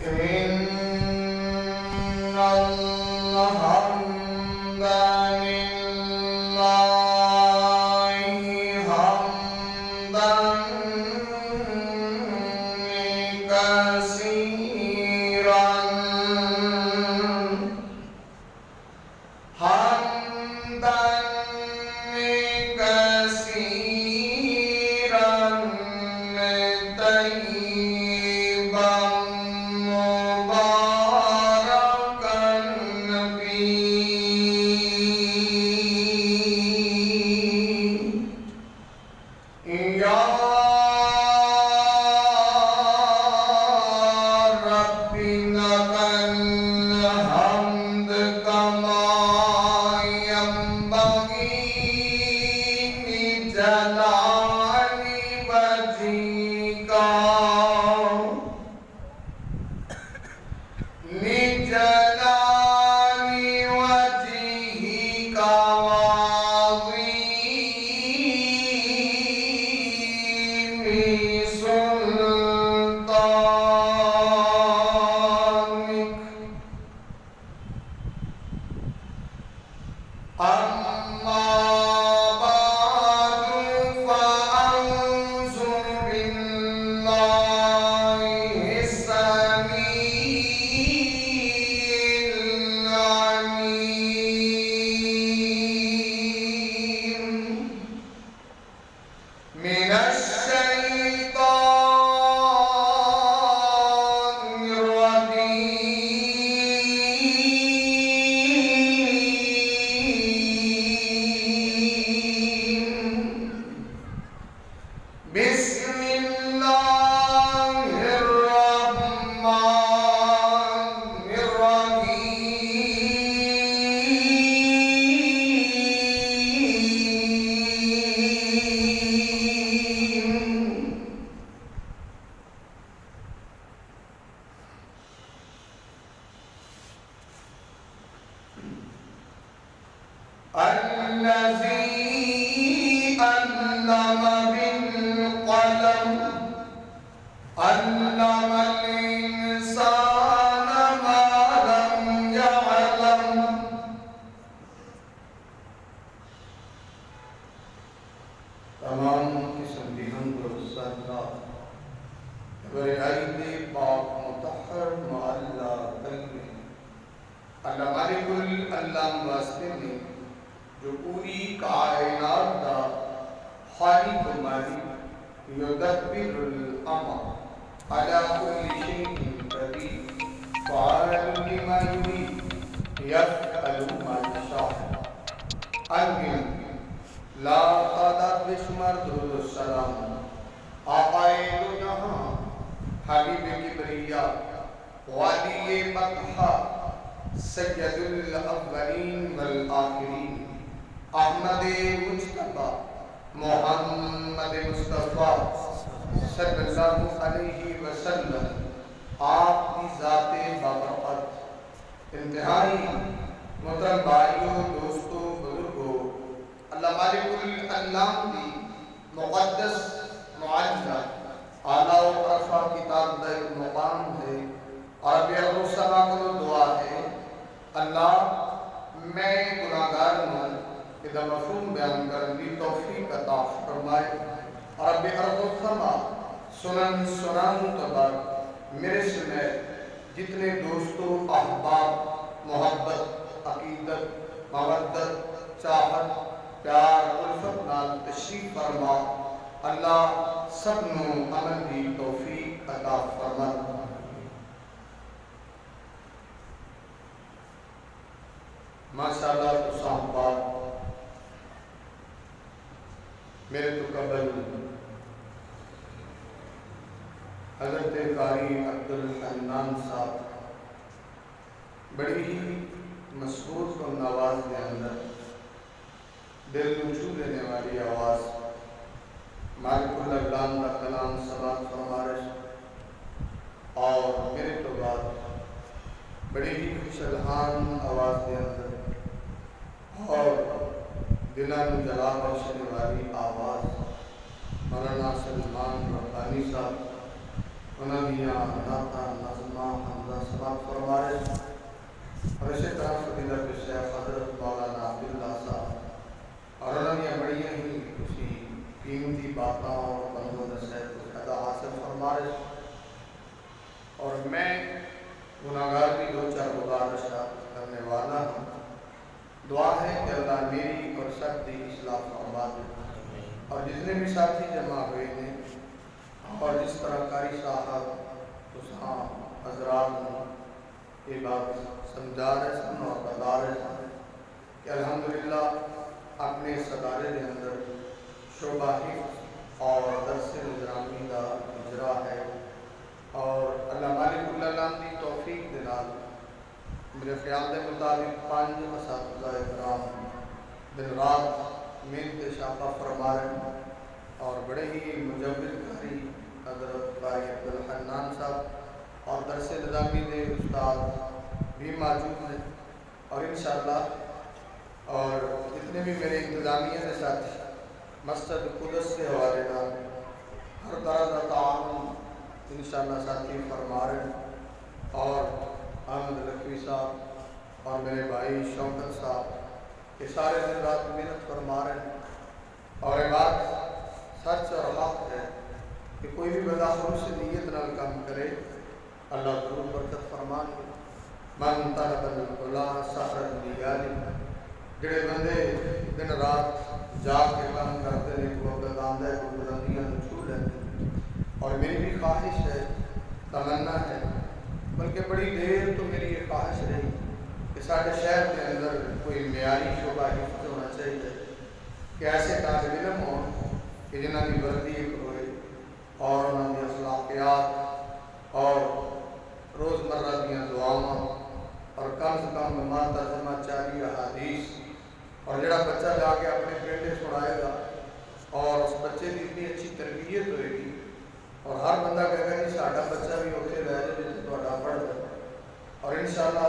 إن الحمد لله حمدا كثيرا طيبا مباركا فيه يا رب لك الحمد كما ينبغي لجلال وجهك وعظيم سلطانك أما بعد فأعوذ بالله السميع العليم من الشيطان الرجيم بسم الله الرحمن الرحيم الذي علم بالقلم علم الإنسان ما لم يعلم تمام قسم کی حمد و ثنا میرے عید پاک مطہر معلّہ کلمے اللہ مالک اللہ واسطے میں جو پوری کائنات دا خالق و مالک یدبر الامر على كل شيء قدير فعال لما يريد يفعل ما يشاء آمین لا تعداد بشمار درود السلام آقائے دو جہاں حبیب کبریا والی مطہر سید الاولین والآخرین احمد مجتبی محمد مصطفیٰ صلی اللہ علیہ وسلم آپ کی ذات بابرکت انتہائی محترم بھائیوں دوستوں بزرگوں اللہ مالک الانام کی مقدس معجزہ اعلیٰ و عرفہ کتاب دا ایک مقام ہے اور ابھی السلام کو دعا ہے اللہ میں گناہگار ہوں کہ مفہوم بیان کرنے کی توفیق عطا فرمائے اور ابھی السلام سنن تبار میرے سمیت جتنے دوستوں احباب محبت عقیدت مودت چاہت پیار الفت نال تشریف فرما اللہ سب نو عمل دی توفیق عطا فرما ماشاءاللہ تو صحبات میرے تو قبل حضرت قاری عبدالحنان صاحب بڑی ہی مسعود و نواز کے اندر دل کو چھو لینے والی آواز مالک الکلام کا کلام سبات فرمارش اور میرے تو بعد بڑی ہی خوشحال آواز کے اندر اور دلان جلا بخشنے والی آواز مولانا سلمان ربانی صاحب انہوں نے نعتاں نظماں حمدہ سبق فرمائے اور اسی طرح فضیلت شیخ حضرت مولانا عبداللہ صاحب اور انہوں نے بڑی ہی کسی قیمتی باتاں اور بندوں سے فائدہ حاصل فرمائے اور میں گناہگار بھی دو چار گزارشات کرنے والا ہوں۔ دعا ہے کہ اللہ میری اور سب کی اصلاح فرما دے اور جتنے بھی ساتھی جمع ہوئے ہیں اور جس طرح قاری صاحب حسام حضرات نے یہ بات سمجھا رہے سن اور بتا رہے سن کہ الحمدللہ اپنے اس ادارے کے اندر شعبہ حفظ اور درس نظامی کا اجرا ہے اور اللہ مالک اللہ کی توفیق دے نال میرے خیال کے مطابق 5 اساتذہ اکرام دن رات محنت شاپا فرما رہے ہیں اور بڑے ہی مجوز قاری حضرت قاری عبدالحنان صاحب اور درس نظامی کے استاد بھی موجود ہیں اور انشاءاللہ اور جتنے بھی میرے انتظامیہ کے ساتھی مسجد قدس کے حوالے نال ہر طرح کا تعاون انشاءاللہ ساتھی فرما رہے ہیں اور احمد لکھوی صاحب اور میرے بھائی شوکت صاحب یہ سارے دن رات محنت فرما رہے ہیں اور یہ بات سچ اور حق ہے کہ کوئی بھی بندہ خلوص نیت نال کام کرے اللہ ضرور برکت فرما دے۔ من طلب العلا سحر اللیالی جڑے بندے دن رات جا کے کام کرتے ہیں وہ وقت آندا ہے وہ بلندیاں چھو لیتے اور میری بھی خواہش ہے تمنا ہے بلکہ بڑی دیر تو میری یہ خواہش رہی کہ سارے شہر کے اندر کوئی معیاری شعبہ حفظ ہونا چاہیے کہ ایسے طالب علم ہوں کہ جنہوں کی وردی ایک ہوئے اور انہوں کی اخلاقیات اور روزمرہ دیا دعاواں اور کم سے کم ماں ترجمہ 40 احادیث اور جڑا بچہ جا کے اپنے پیٹے چھڑائے گا اور اس بچے کی اتنی اچھی تربیت ہوئے گی اور ہر بندہ کہے گا کہ ساڈا بچہ بھی اتنے رہ جائے جیسے تہاڈا پڑھدا اور انشاءاللہ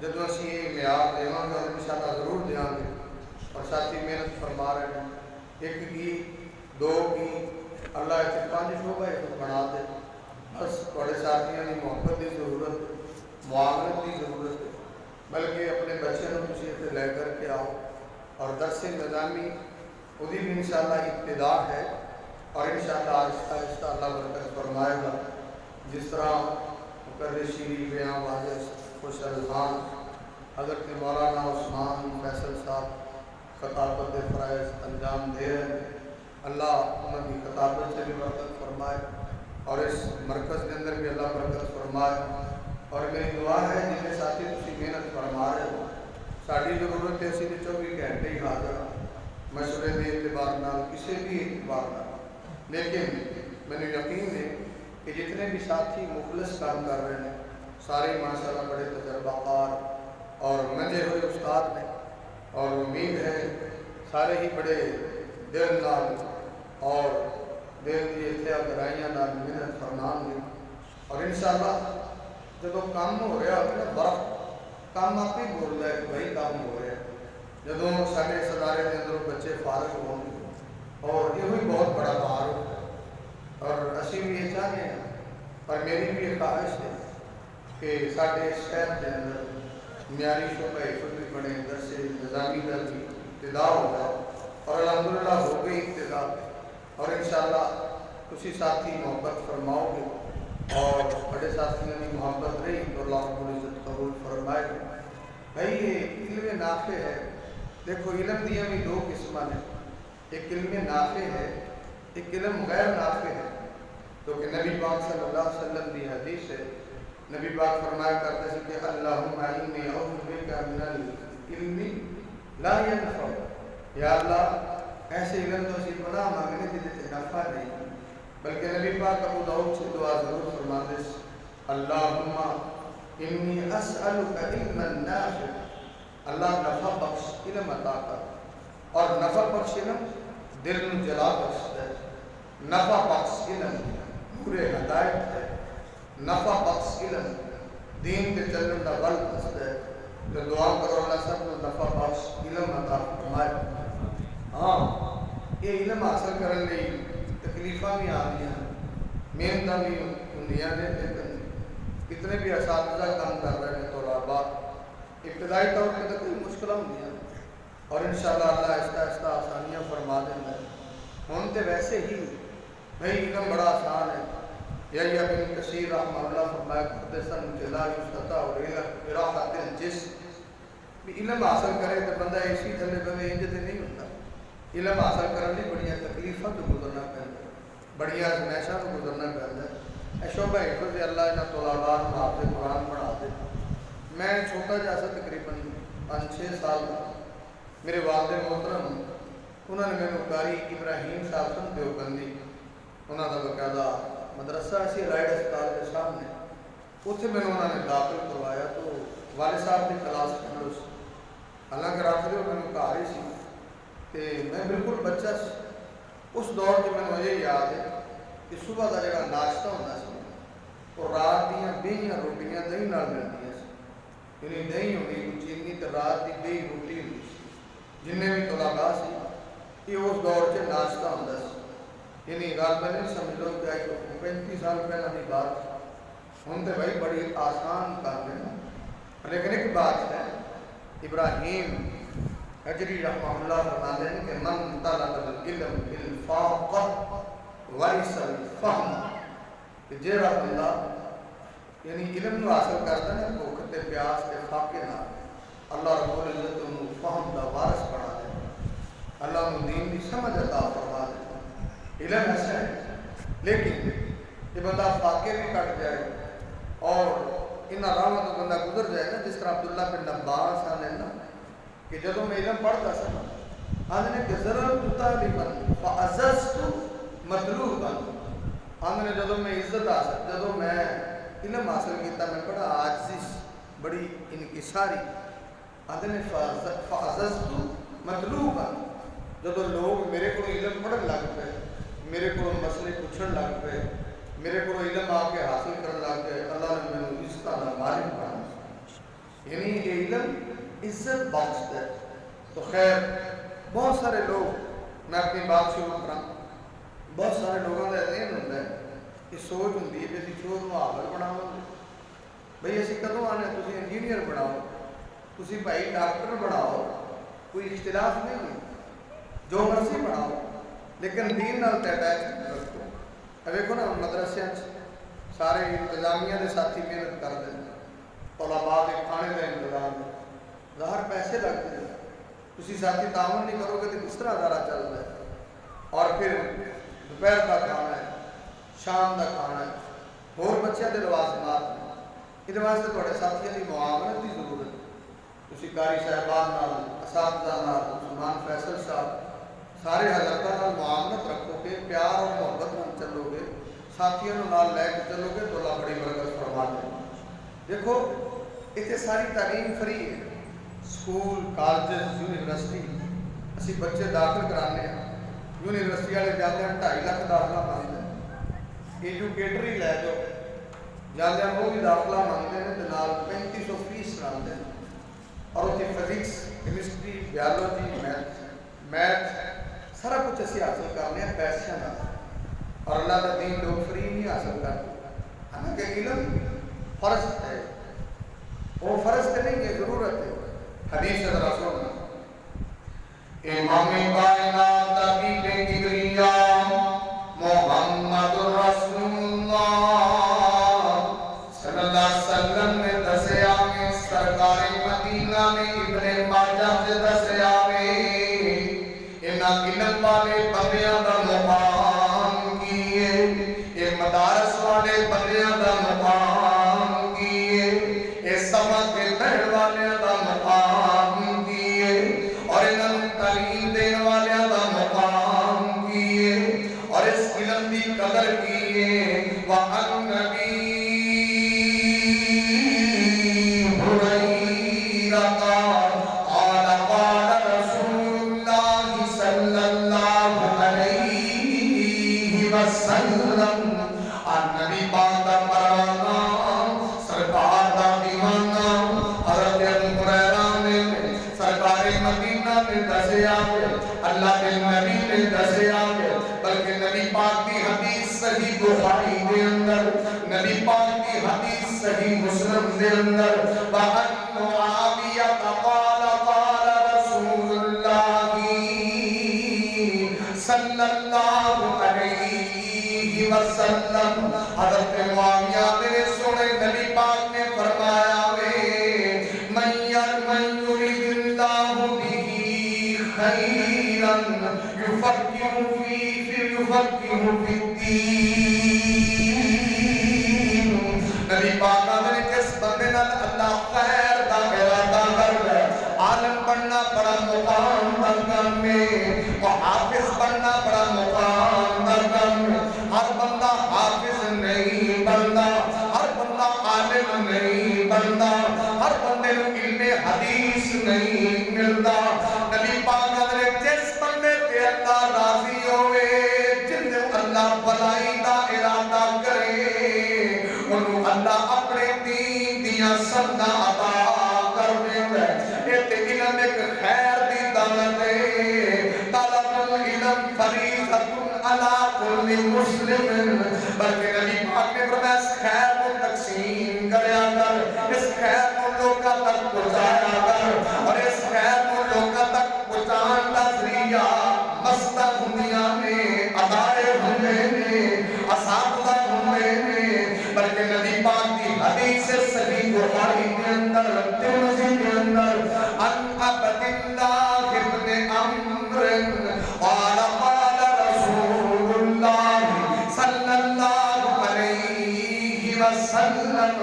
جدوں اسی یہ معیار دیواں گے اور انشاءاللہ ضرور دیاں گے اور ساتھی محنت فرما رہے ہیں ایک کی 2 کی اللہ اتنے 5 شعبہ بنا دے بس تھوڑے ساتھیوں کی محبت کی ضرورت معاونت کی ضرورت ہے بلکہ اپنے بچے کو تسی اتنے لے کر کے آؤ اور درس نظامی وہی بھی انشاءاللہ ابتدا ہے اور انشاءاللہ آہستہ آہستہ اللہ برکت فرمائے گا جس طرح مقرر شیری بیاں واجد خوش الخان حضرت مولانا عثمان فیصل صاحب خطابت فرائض انجام دے رہے ہیں اللہ انہوں کی خطابت سے بھی برکت فرمائے اور اس مرکز کے اندر بھی اللہ برکت فرمائے اور میری دعا ہے جن ساتھی تسی محنت فرما رہے ہو ساری ضرورت ہے اسی 24 گھنٹے ہی حاضر مشورے کے اعتبار نال کسی بھی اعتبار نال لیکن میں یقین ہے کہ جتنے بھی ساتھی مخلص کام کر رہے ہیں سارے ماشاءاللہ بڑے تجربہ کار اور منجے ہوئے استاد نے اور امید ہے سارے ہی بڑے دل نال اور دل کی اتیا گرائیاں نال محنت فرمان گے اور انشاءاللہ جب کام ہو رہا ہوگا نا برف کام آپ ہی بول رہا ہے کہ بھائی کام ہو رہا ہے جب سارے سدارے کے اندر بچے فارغ ہوں گے اور یہ بھی بہت بڑا تعارف ہے اور اسی بھی یہ چاہتے ہیں اور میری بھی یہ خواہش ہے کہ سارے شہر کے اندر معیاری شعبہ حفظ بھی بنے درس نظامی کا بھی ابتدا ہوگا اور الحمدللہ ہو گئی ابتدا اور انشاءاللہ کسی ساتھی محبت فرماؤ گے اور بڑے ساتھیوں کی محبت رہی تو اللہ رب العزت قبول فرمائے گا۔ بھائی یہ علم نافع ہے، دیکھو علم دیا بھی 2 قسم ہیں، ایک علم نافع ہے ایک علم غیر نافع ہے تو کہ نبی پاک صلی اللہ علیہ وسلم کی حدیث ہے نبی پاک فرمایا کرتے ہیں کہ اللہم انی اعوذ بک من العلم لا ينفع یا اللہ ایسے علم تو اسی پناہ مانگنے کی جیسے نفع نہیں بلکہ نبی پاک ابو داؤد سے دعا ضرور فرماتے ہیں اللہم انی اسألک علما نافع اللہ نفع بخش علم عطا کر اور نفع بخش علم دل میں جلا بخش ہے نفع بخش علم نور ہدایت ہے نفع بخش علم دین کے چلن کا بل بخش ہے تو دعا کرو اللہ سب کو نفع بخش علم عطا فرمائے۔ ہاں یہ علم حاصل کرنے لئی تکلیفاں بھی آ گئی ہیں محنت بھی ہوں نے، لیکن کتنے بھی اساتذہ کام کر رہے ہیں طلباء ابتدائی طور پہ تو کوئی مشکل ہوں اور انشاءاللہ اللہ آہستہ آہستہ آسانیاں فرما دیں گے. ہوں تو ویسے ہی بھائی علم بڑا آسان ہے. یحییٰ بن کثیر رحمہ اللہ فرمایا کرتے سن کہ لا یستطاع اراحۃ الجسم، بھی علم حاصل کرے تو بندہ اسی تھلے بوے انج تے نہیں ہوتا. علم حاصل کرنے لی بڑیاں تکلیفاں تو گزرنا پہنتا، بڑیاں آزمائشاں تو گزرنا پہنتا. اے شعبہ حفظ اللہ انہاں طلباء نوں حافظ قرآن پڑھا دے. میں چھوٹا جا سا تقریباً 5-6 سال کا، میرے والد محترم انہوں نے میرے قاری ابراہیم صاحب سن دیوبندی، انہوں کا باقاعدہ مدرسہ اسی رائڈ اسپتال کے سامنے، اتنے میں انہوں نے داخل کروایا. تو والد صاحب کی کلاس پڑھو سی، حالانکہ رکھ دے میں گھر ہی سی کہ میں بالکل بچہ سی. اس دور میں مجھے یاد ہے کہ صبح کا جڑا ناشتہ ہوتا سی وہ رات دیا بہیاں روٹیاں دہی نال ملدیاں سی، یعنی دہی ہونی چینی تو رات کی بہی روٹی ہوتی سی. جن بھی طلباء سی یہ اس دور سے ناشتہ ہوتا سی. یعنی رات میں نہیں سمجھ لو کہ 35 سال پہلے کی بات ہوں تو بھائی بڑی آسان کام ہے نا. لیکن ایک بات ہے، ابراہیم حجری رحمہ اللہ فرماتے ہیں کہ من طلب العلم بالفاقہ ورث الفہم، کہ جیڑا بندہ یعنی علم نو حاصل کرتا ہے بھوک تے پیاس تے فاقے نہ، اللہ رب العزت انہوں فہم دا وارث بنا دے، اللہ انہوں دین دی سمجھ عطا فرما دے. علم ایسا ہے لیکن یہ بندہ فاقے بھی کٹ جائے اور ان راہوں تو بندہ گزر جائے نا. جس طرح عبداللہ بن عباس آنے نا کہ جدوں میں علم پڑھتا سا آنے کہ ضرورت طالباً فعززت مطلوباً، آنے جدوں میں عزت حاصل، جدوں میں علم حاصل کیتا میں بڑا عاجز بڑی انکساری، آنے فعززت مطلوباً، جدوں لوگ میرے کو علم پڑھن لگ پے، میرے کو مسئلے پوچھن لگ پے، میرے کو علم آ کے حاصل کرنے لگ گئے، اللہ نے میں عزت کا مالک بنا. یعنی یہ علم عزت بخش ہے. تو خیر بہت سارے لوگ، میں اپنی بات شروع کرا، بہت سارے لوگوں کا ذہن ہوتا ہے کہ سوچ ہوں کہ اسی سوچ کو حاصل بناؤ بھائی اسی کدوں آنے تھی انجینئر بناؤ، تھی بھائی ڈاکٹر بناؤ، کوئی اختلاف نہیں ہے، جو مرضی بناؤ لیکن دین نال اٹیچ رکھو. اب دیکھو نا مدرسے سارے انتظامیہ کے ساتھی محنت کرتے ہیں، طلباء کے کھانے کا انتظام ہے، ظاہر پیسے لگتے ہیں، تسی ساتھی تعاون نہیں کرو گے تو کس طرح ادارہ چل رہا ہے. اور پھر دوپہر کا کھانا ہے، شام کا کھانا ہے، اور بچوں کے لوازمات ہیں، یہ واسطے تھوڑے ساتھیوں کی معاونت کی ضرورت ہے. تسی قاری صاحبان نال، اساتذہ نال، عثمان فیصل صاحب سارے حضرتوں نال معاونت رکھو گے، پیار اور محبت نال چلو گے، ساتھیوں نال لے کے چلو گے تو اللہ بڑی برکت فرما دے. دیکھو اتنے ساری تعلیم فری ہے، سکول کالجز یونیورسٹی، اسی بچے داخل کرانے ہیں، یونیورسٹی والے جاتے ہیں 2.5 لاکھ داخلہ مانگتے ہیں، ایجوکیٹر ہی لے جاؤ جاتے ہیں وہ بھی داخلہ مانگتے ہیں تو نال 3500 فیس سناتے ہیں. اور اتنے فزکس کیمسٹری بیالوجی میتھ سارا کچھ اسی حاصل کرنے ہیں پیسے نہ. اور اللہ کا دین لوگ فری نہیں حاصل کرتے، حالانکہ علم فرض ہے، وہ فرض تو نہیں ہے، ضرورت ہے. حدیث رسول امام کائنات طبیب کبریا محمد رسول اللہ صلی اللہ علیہ وسلم نے دسیا میں سرکار مدینہ میں ابن ماجہ سے دسیا میں انہاں علم والے بندیاں دا مقام کیے، یہ مدارس والے بندیاں دا مقام کیے، یہ سمجھ کے پڑھن والے دا مقام کیے، اور انہاں تعلیم دین والے دا مقام کیے، اور اس علم دی قدر کیے. وَعَنْ نَبِي اللہ کے نبی نے دسیا، بلکہ نبی پاک کی حدیث صحیح بخاری دے اندر، نبی پاک کی حدیث صحیح مسلم دے اندر، وَعَنْ مُعَاوِيَةَ قَالَ قَالَ رَسُولُ اللَّهِ صلی اللہ علیہ وسلم، حضرت معاویہ میرے سونے نبی پاک نے فرمایا من يريد الله به خيرا يفقهه في الدين۔ نبی پاک نے جس بندے نال اللہ خیر دا ارادہ کردا ہے، عالم بننا بڑا مقام درگاہ میں، حافظ بننا بڑا مقام درگاہ میں۔ ہر بندہ حافظ نہیں بنتا، ہر بندہ عالم نہیں بنتا، ہر بندے نو علم حدیث نہیں ملتا۔ نبی پاک نے جس بندے تے اللہ راضی ہوئے، جن دے اللہ بھلائی دا ارادہ کرے، انہوں اللہ اپنے دین دیاں سمجھا عطا کر دے۔ یہ تے علم ایک خیر دی دولت ہے، طلب العلم فریضۃ علی کل مسلم، بلکہ نبی پاک نے فرمایا اس خیر کو تقسیم کریا کر، اس خیر کو لوگوں تک پہنچایا کر، اور اس خیر کو لوگوں تک پہنچان دا ذریعہ مصدر دنیا میں ادائے ہوئے نے، اساتذہ ہوئے نے، بلکہ نبی پاک کی حدیث صحیح بخاری کے اندر، ترمذی کے اندر، ان عبد اللہ ابن عمرو قال قال رسول اللہ صلی اللہ علیہ وسلم،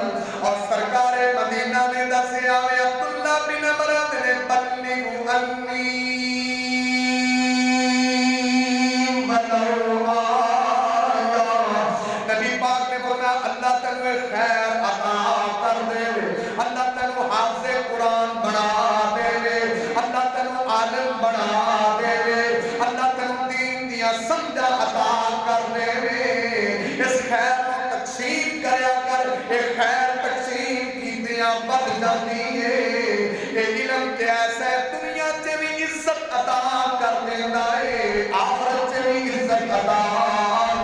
اور سرکار مدینہ نے دسیا عبداللہ بن عمرو نے بلغ انی ولو آیا، نبی پاک نے فرمایا اللہ تنوے خیر عطا کر دے، اللہ تنو حافظ قرآن بنا دے، اللہ تنو عالم بنا دے، اللہ تنو دین دیا سمجھا عطا کر دے۔ اس خیر کو تقسیم کریا کر، ایک خیر تقسیم کی دیا بڑھ جاتی ہے۔ یہ علم کے ایسے دنیا سے بھی عزت عطا کر دینا ہے، آخرت سے بھی عزت عطا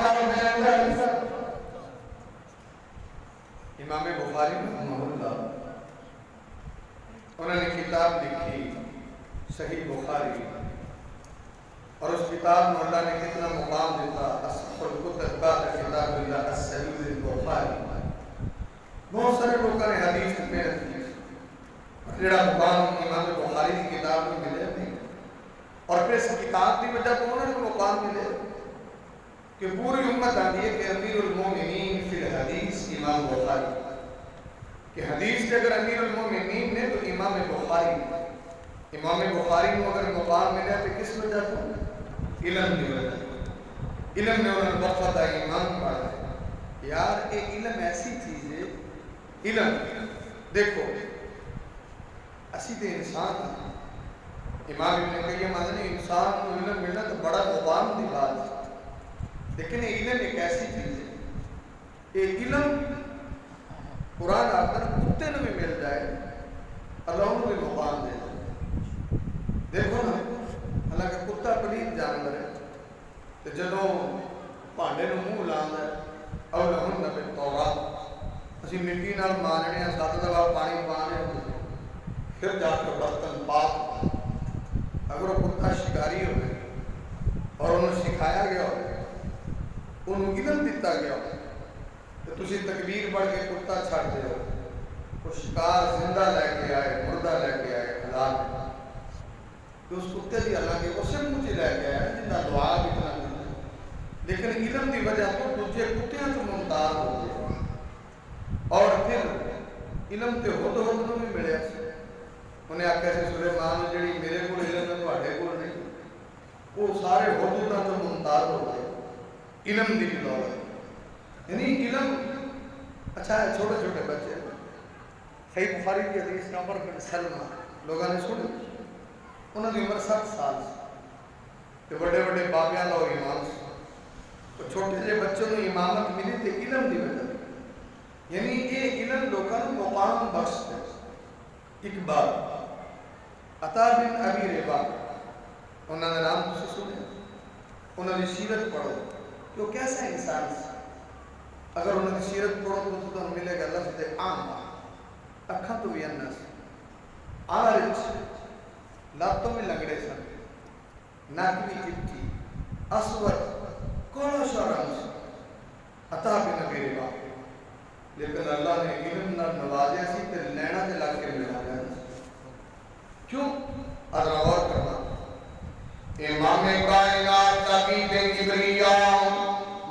کر دینا ہے۔ امام بخاری رحمہ اللہ انہوں نے کتاب لکھی صحیح بخاری، اور اس کتاب میں اللہ نے کتنا مقام دیتا، اصح الکتب بعد کتاب اللہ الصحیح البخاری۔ بہت سارے لوگوں نے حدیث میں جڑا مقام امام بخاری کی کتاب میں ملے نہیں، اور پھر اس کتاب کی وجہ تو انہوں نے مقام ملے کہ پوری امت آتی ہے کہ امیر المومنین فی الحدیث امام بخاری، کہ حدیث کے اگر امیر المومنین نے تو امام بخاری، امام بخاری کو اگر مقام ملے تو کس وجہ تو علم کی وجہ، علم نے انہوں نے وقت ایمان پڑھا ہے۔ یار یہ علم ایسی چیز ہے، علم دیکھو اسی تے انسان ہیں، امام ابن قیم نے انسان کو علم ملنا تو بڑا مقام دی بات ہے، لیکن یہ علم ایک ایسی چیز ہے، یہ علم قرآن آخر کتے نے بھی مل جائے اللہ نے بھی مقام دے دے۔ دیکھو نا، حالانکہ کتا پلید جانور ہے، تو جدوں بھانڈے نوں منہ لاؤندا ہے اولہن بالتوراۃ، اسی مٹی نال ماننے ہیں، 7 دفعہ پانی پانے، پھر جا کر برتن پاک۔ اگر وہ کتا شکاری ہوئے اور انہوں سکھایا گیا ہو، انہوں علم دیتا گیا ہو، تو تسی تکبیر پڑھ کے کتا چھڑ دے ہو، وہ شکار زندہ لے کے آئے، مردہ لے کے آئے، حلال ہے کہ اس کتے دی اللہ کے اسے مجھے لے کے آئے جنہ دعا بھی اتنا کرنا، لیکن علم دی وجہ تو تجھے کتیاں تو ممتاز ہو گئے۔ اور پھر علم تے ہد نوں بھی ملیا سی، انہیں آخیا سی سلیمان جڑی میرے کو علم ہے تواڈے کول نہیں، وہ سارے ہداں تو ممتاز ہو گئے علم دی بدولت۔ یعنی علم اچھا ہے، چھوٹے چھوٹے بچے، صحیح بخاری کی حدیث نمبر بن سلمہ لوگوں نے سنی، انہوں نے عمر 7 سال سے، بڑے بڑے بابیاں کا امام سے، تو چھوٹے جے بچوں کو امامت ملی تھی علم دی وجہ، یعنی یہ علم لوگوں کو مقام بخش دے۔ اقبال عطا بن ابی رباح، انہوں نے نام تسی سنے، انہوں نے سیرت پڑھو کہ وہ کیسا انسان سی، اگر انہوں نے سیرت پڑھو تو تمہیں ملے گا لفظ آما، اکھاں تو بھی انس، آرچ لاتوں میں لنگڑے سن، ناک بھی چپٹی، اسود کونو شرم عطا بھی نبی ربا، لیکن اللہ نے علم نہ نوازے سی تے لینا تے لگ کے ملا جائے. کیوں؟ ادھر غور کرنا. امام کائنات طبیب کبریا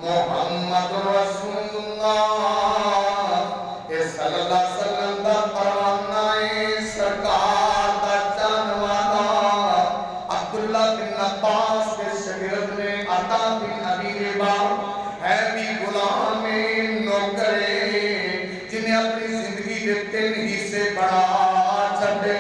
محمد رسول اللہ صلی اللہ علیہ وسلم دا پروانہ سرکار دا جانوانا عبداللہ بن عباس کے شاگرد نے عطا بن ابی ربا ہے بھی غلام نوکرے جنہیں اپنی زندگی کے 3 حصے بڑھا چھڑے.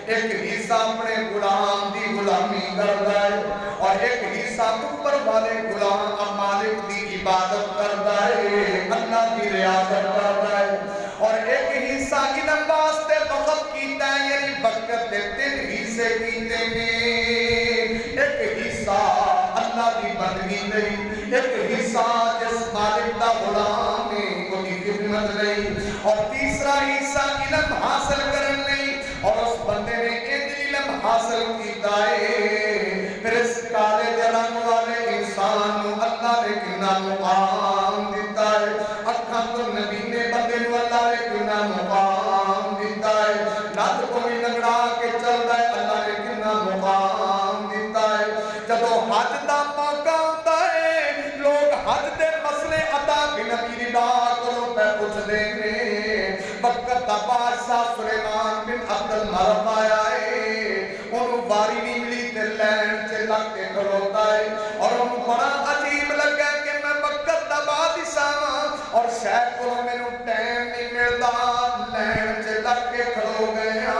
ایک حصہ اپنے غلام دی غلامی کردا ہے اور ایک حصہ اوپر والے غلام مالک دی عبادت کردا ہے، اللہ دی ریاضت کردا ہے. اور ایک حصہ علم واسطے وقف کیتا ہے، یعنی وقت دے 3 حصے کیتے نے. ایک حصہ اللہ دی بندگی نہیں، ایک حصہ جس مالک دا غلام ہے وہ دی خدمت نہیں، اور تیسرا حصہ علم حاصل کرن نہیں. اور اس بندے نے ایک علم حاصل کیتا ہے، پھر اس کالے دے رنگ والے انسان نو اللہ نے کنا مقام دیتا ہے. اکھاں تو نبی نے بندے نو اللہ نے کنا مقام دیتا ہے. لت کو بھی لنگڑا کے چلدا ہے، اللہ نے کنا مقام دیتا ہے. جدو حج دا موقع ہوندا ہے لوگ حج دے مسئلے عطا بن ابی ربا کو پہ پوچھدے نے. وقت دا بادشاہ سلیمان بن عبد الملک آیا ہے، انہوں واری نہیں ملی تے لین چ لگ کے کھلوتا ہے. اور انہوں بڑا عجیب لگا کہ میں وقت دا بادشاہ اور شاید کو مینوں ٹائم نہیں ملدا، لین چ لگ کے کھلو گیا.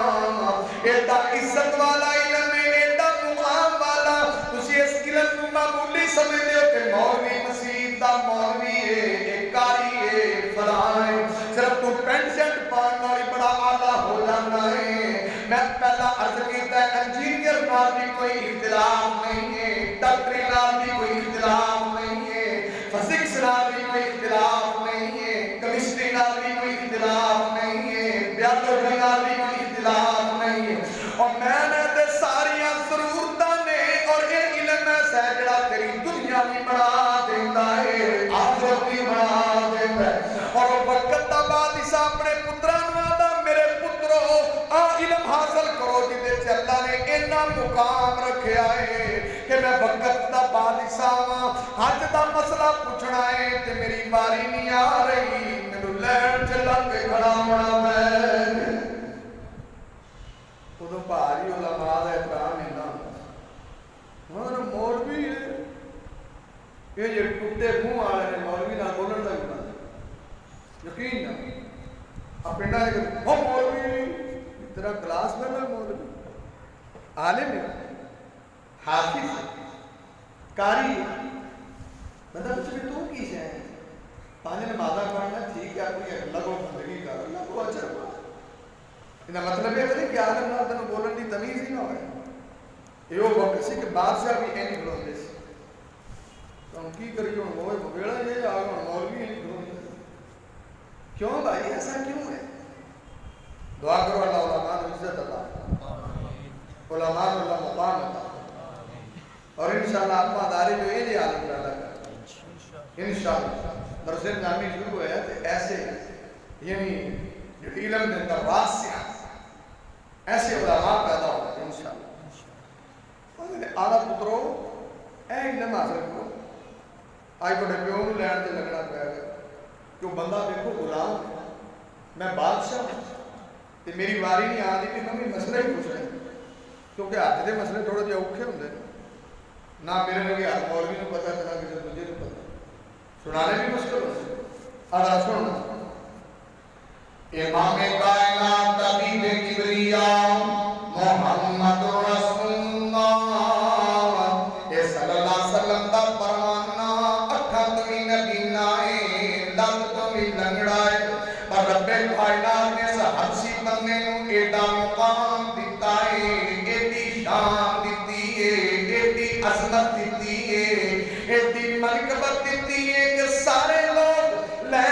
ایڈا عزت والا علم ہے، ایڈا مقام والا، تسی اس علم کو معمولی سمجھدے ہو کہ مولوی مسجد دا مولوی ہے، ایک کاری ہے، فلاں ہے، صرف تو پینٹ شرٹ پہننا ہی بڑا اعلیٰ ہو جانا ہے. میں پہلا عرض کیتا ہے انجینئر نال بھی کوئی اختلاف نہیں ہے، ڈاکٹری نال بھی کوئی اختلاف نہیں ہے، فزکس نال بھی کوئی اختلاف نہیں ہے، کیمسٹری نال بھی کوئی اختلاف نہیں ہے، بیولوجی نال بھی کوئی اختلاف نہیں ہے. اور میں نے تے ساریاں ضرورتاں نے اور یہ علم ایسا ہے جڑا تیری دنیا بھی بنا دیندا ہے، آخرت بھی بنا دیندا ہے. اور وقت دا بادشاہ اپنے پتراں نوں آندا میرے پترو آ علم حاصل کرو جدے چ اللہ نے اتنا مقام رکھیا ہے کہ میں وقت دا بادشاہ ہاں، حج دا مسئلہ پوچھنا ہے تے میری باری نہیں آ رہی، مینوں لین چ لگ کے کھڑا ہونا پے. ادو بھاری علماء دا احترام نہیں ہوں مولوی یہ جو ٹوٹے منہ والے نے مولوی نہ بولن کا بھی یقین نہ پنڈا نے وہ مولوی تیرا کلاس میں مولوی عالم ہے، حافظ قاری ہے، مطلب کچھ بھی تو کی ہے 5 نمازاں پڑھنا ٹھیک ہے، اپنی اللہ کو بندگی کر اللہ کو اجر پا. انہاں مطلب یہ نہیں کہ عالم نال تینوں بولن دی تمیز ہی نہ ہوئے. یہ وہ وقت سی کہ بادشاہ بھی نہیں کھلوندے سی. تو ہم کی کریے ہوں وہ بگیڑا یہ آ گیا مولوی نہیں کھلوندے. کیوں بھائی ایسا کیوں ہے؟ دعا کرو اللہ علماء کو عزت عطا، علماء کو اللہ مقام عطا، اور انشاءاللہ آپ ادارے جو یہ عالم پیدا کریں انشاءاللہ. درس نامی شروع ہے تو ایسے یعنی جو علم دے اندر واسع ایسے علماء پیدا ہوتے ہیں انشاءاللہ. آدھا پترو اے علم حاصل کرو. آج بڑے پیوں نو لین تے لگنا پیا گیا کہ وہ بندہ دیکھو غلام میں بادشاہ تے میری واری نہیں آتی کہ میں مسئلے ہی پوچھ رہے کیونکہ ہاتھ دے مسئلے تھوڑے جہے اوکھے ہوندے نہ میرے لگے ہر مولوی نو پتہ نہ کسی دوجے نو پتہ، سنانے بھی مشکل ہوتے. آدھا سننا امام کائنات طبیب کبریا محمد رسول صلی اللہ علیہ وسلم دا پروانہ اکھاں تو بھی نبی نائے لب تو بھی لنگڑائے پر رب کائنات نے اس حبشی بندے نو ایڈا مقام دیتا ہے، ایڈی شان دیتی ہے، ایڈی عظمت دیتی ہے، ایڈی منقبت دیتی ہے کہ سارے لوگ لے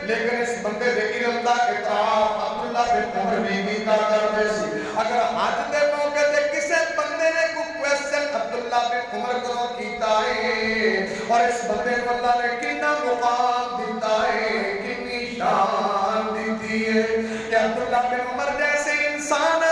لیکن اس بندے دے علم دا اعتراف عبداللہ بن عمر بھی کیتا کرتے سی اگر حج دے موقع تے کسے بندے نے کوئی کویسچن عبداللہ بن عمر کو کیتا ہے اور اس بندے کو اللہ نے کتنا مقام دیتا ہے کتنی شان دیتی ہے کہ عبداللہ بن عمر جیسے انسان